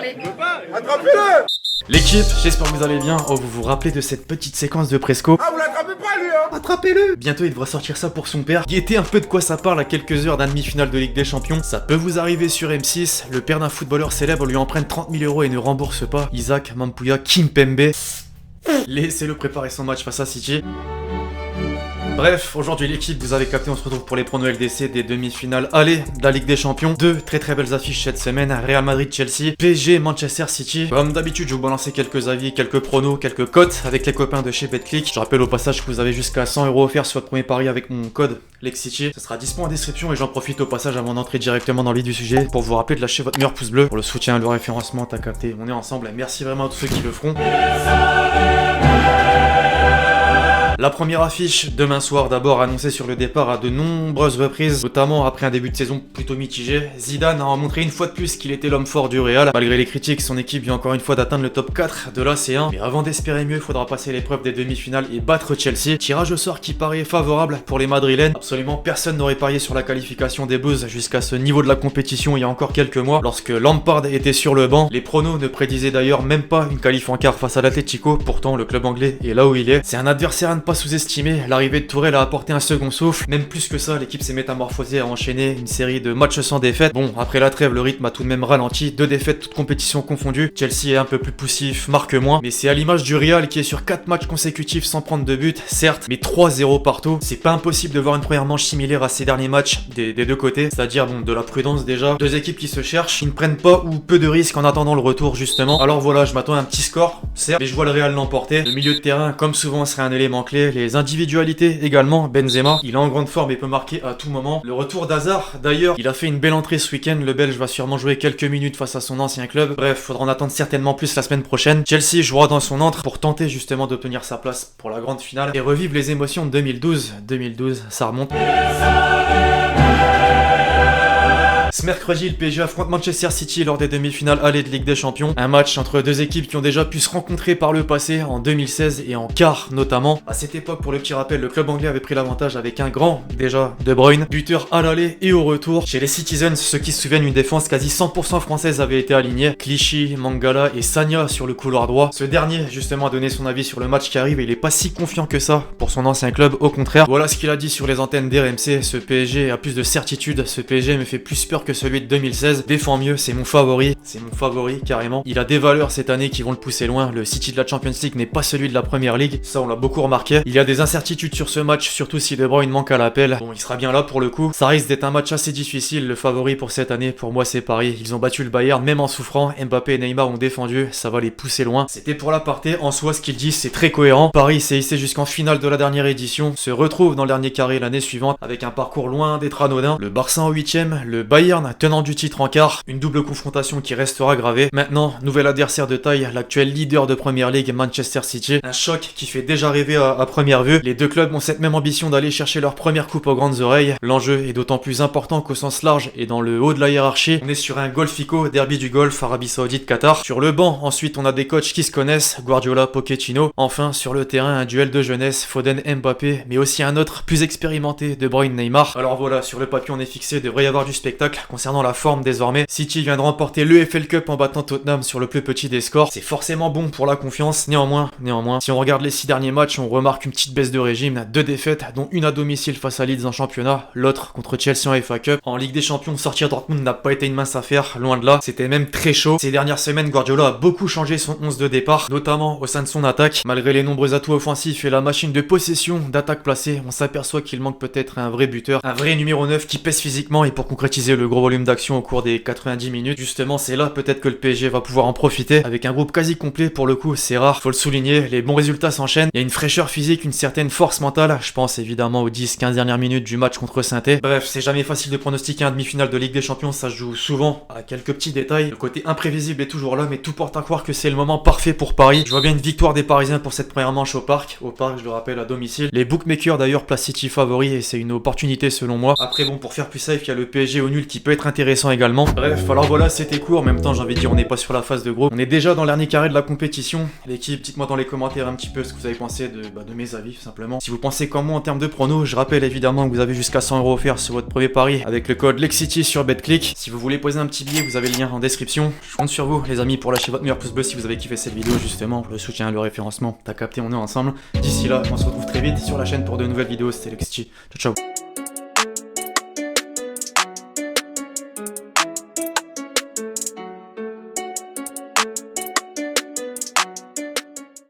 parler. Attrapez-le! L'équipe, j'espère que vous allez bien. Oh, vous vous rappelez de cette petite séquence de Presco? Ah, vous l'attrapez pas, lui, hein? Attrapez-le! Bientôt, il devra sortir ça pour son père. Guettez un peu de quoi ça parle à quelques heures d'un demi-finale de Ligue des Champions. Ça peut vous arriver sur M6. Le père d'un footballeur célèbre lui emprunte 30 000 euros et ne rembourse pas. Isaac Mampouya Kimpembe. Laissez-le préparer son match face à City. Bref, aujourd'hui l'équipe, vous avez capté, on se retrouve pour les pronos LDC des demi-finales aller de la Ligue des Champions. Deux très belles affiches cette semaine, Real Madrid-Chelsea, PSG Manchester City. Comme d'habitude, je vais vous balancer quelques avis, quelques pronos, quelques cotes avec les copains de chez BetClick. Je rappelle au passage que vous avez jusqu'à 100 € offerts sur votre premier pari avec mon code LEXCITY. Ce sera dispo en description et j'en profite au passage avant d'entrer directement dans le vif du sujet pour vous rappeler de lâcher votre meilleur pouce bleu pour le soutien, le référencement, t'as capté. On est ensemble, merci vraiment à tous ceux qui le feront. La première affiche, demain soir, d'abord annoncée sur le départ à de nombreuses reprises, notamment après un début de saison plutôt mitigé. Zidane a montré une fois de plus qu'il était l'homme fort du Real. Malgré les critiques, son équipe vient encore une fois d'atteindre le top 4 de la C1. Mais avant d'espérer mieux, il faudra passer l'épreuve des demi-finales et battre Chelsea. Tirage au sort qui paraît favorable pour les Madrilènes. Absolument personne n'aurait parié sur la qualification des Blues jusqu'à ce niveau de la compétition il y a encore quelques mois, lorsque Lampard était sur le banc. Les pronos ne prédisaient d'ailleurs même pas une qualif en quart face à l'Atlético. Pourtant, le club anglais est là où il est. C'est un adversaire à ne pas sous-estimé, l'arrivée de Tourelle a apporté un second souffle, même plus que ça, l'équipe s'est métamorphosée à enchaîner une série de matchs sans défaite. Bon, après la trêve, le rythme a tout de même ralenti, 2 défaites toutes compétitions confondues, Chelsea est un peu plus poussif, marque moins, mais c'est à l'image du Real qui est sur 4 matchs consécutifs sans prendre de but, certes, mais 3-0 partout. C'est pas impossible de voir une première manche similaire à ces derniers matchs des deux côtés, c'est-à-dire bon, de la prudence déjà, 2 équipes qui se cherchent, qui ne prennent pas ou peu de risques en attendant le retour justement. Alors voilà, je m'attends à un petit score, certes, mais je vois le Real l'emporter. Le milieu de terrain, comme souvent, serait un élément clé, les individualités également, Benzema, il est en grande forme et peut marquer à tout moment. Le retour d'Hazard, d'ailleurs, il a fait une belle entrée ce week-end, le Belge va sûrement jouer quelques minutes face à son ancien club. Bref, faudra en attendre certainement plus la semaine prochaine. Chelsea jouera dans son antre pour tenter justement d'obtenir sa place pour la grande finale et revivre les émotions de 2012. 2012, ça remonte. Ce mercredi, le PSG affronte Manchester City lors des demi-finales aller de Ligue des Champions. Un match entre deux équipes qui ont déjà pu se rencontrer par le passé, en 2016 et en quart notamment. À cette époque, pour le petit rappel, le club anglais avait pris l'avantage avec un grand, déjà, De Bruyne, buteur à l'aller et au retour. Chez les Citizens, ceux qui se souviennent, une défense quasi 100% française avait été alignée. Clichy, Mangala et Sagna sur le couloir droit. Ce dernier, justement, a donné son avis sur le match qui arrive et il est pas si confiant que ça pour son ancien club, au contraire. Voilà ce qu'il a dit sur les antennes d'RMC. Ce PSG a plus de certitude, ce PSG me fait plus peur que celui de 2016, défend mieux, c'est mon favori carrément. Il a des valeurs cette année qui vont le pousser loin. Le City de la Champions League n'est pas celui de la Premier League, ça on l'a beaucoup remarqué. Il y a des incertitudes sur ce match, surtout si De Bruyne manque à l'appel. Bon, il sera bien là pour le coup. Ça risque d'être un match assez difficile. Le favori pour cette année, pour moi c'est Paris. Ils ont battu le Bayern même en souffrant. Mbappé et Neymar ont défendu, ça va les pousser loin. C'était pour l'aparté. En soi, ce qu'ils disent c'est très cohérent. Paris s'est hissé jusqu'en finale de la dernière édition, se retrouve dans le dernier carré l'année suivante avec un parcours loin d'être anodin. Le Barça en 8ème, le Bayern tenant du titre en quart, une double confrontation qui restera gravée. Maintenant, nouvel adversaire de taille, l'actuel leader de Premier League, Manchester City. Un choc qui fait déjà rêver à première vue. Les deux clubs ont cette même ambition d'aller chercher leur première coupe aux grandes oreilles. L'enjeu est d'autant plus important qu'au sens large et dans le haut de la hiérarchie, on est sur un Golfico, derby du Golfe, Arabie Saoudite, Qatar. Sur le banc, ensuite, on a des coachs qui se connaissent, Guardiola, Pochettino. Enfin, sur le terrain, un duel de jeunesse, Foden, Mbappé, mais aussi un autre plus expérimenté, De Bruyne, Neymar. Alors voilà, sur le papier, on est fixé, devrait y avoir du spectacle. Concernant la forme désormais, City vient de remporter le FL Cup en battant Tottenham sur le plus petit des scores. C'est forcément bon pour la confiance. Néanmoins, si on regarde les 6 derniers matchs, on remarque une petite baisse de régime. 2 défaites, dont une à domicile face à Leeds en championnat, l'autre contre Chelsea en FA Cup. En Ligue des Champions, sortir Dortmund n'a pas été une mince affaire, loin de là. C'était même très chaud. Ces dernières semaines, Guardiola a beaucoup changé son 11 de départ, notamment au sein de son attaque. Malgré les nombreux atouts offensifs et la machine de possession, d'attaque placée, on s'aperçoit qu'il manque peut-être un vrai buteur, un vrai numéro 9 qui pèse physiquement et pour concrétiser le gros volume d'action au cours des 90 minutes. Justement, c'est là peut-être que le PSG va pouvoir en profiter. Avec un groupe quasi complet pour le coup, c'est rare, faut le souligner, les bons résultats s'enchaînent. Il y a une fraîcheur physique, une certaine force mentale. Je pense évidemment aux 10-15 dernières minutes du match contre Saint-Étienne. Bref, c'est jamais facile de pronostiquer un demi-finale de Ligue des Champions, ça se joue souvent à quelques petits détails. Le côté imprévisible est toujours là, mais tout porte à croire que c'est le moment parfait pour Paris. Je vois bien une victoire des Parisiens pour cette première manche au parc, je le rappelle, à domicile. Les bookmakers d'ailleurs placent City favori et c'est une opportunité selon moi. Après bon, pour faire plus safe, il y a le PSG au nul qui qui peut être intéressant également. Bref, alors voilà, c'était court. En même temps, j'ai envie de dire, on n'est pas sur la phase de groupe. On est déjà dans le dernier carré de la compétition. L'équipe, dites-moi dans les commentaires un petit peu ce que vous avez pensé de mes avis, tout simplement. Si vous pensez comme moi en termes de pronos, je rappelle évidemment que vous avez jusqu'à 100 € offerts sur votre premier pari avec le code LEXCITY sur BetClick. Si vous voulez poser un petit billet, vous avez le lien en description. Je compte sur vous, les amis, pour lâcher votre meilleur pouce bleu si vous avez kiffé cette vidéo, justement, pour le soutien et le référencement. T'as capté, on est ensemble. D'ici là, on se retrouve très vite sur la chaîne pour de nouvelles vidéos. C'était LEXCITY. Ciao, ciao.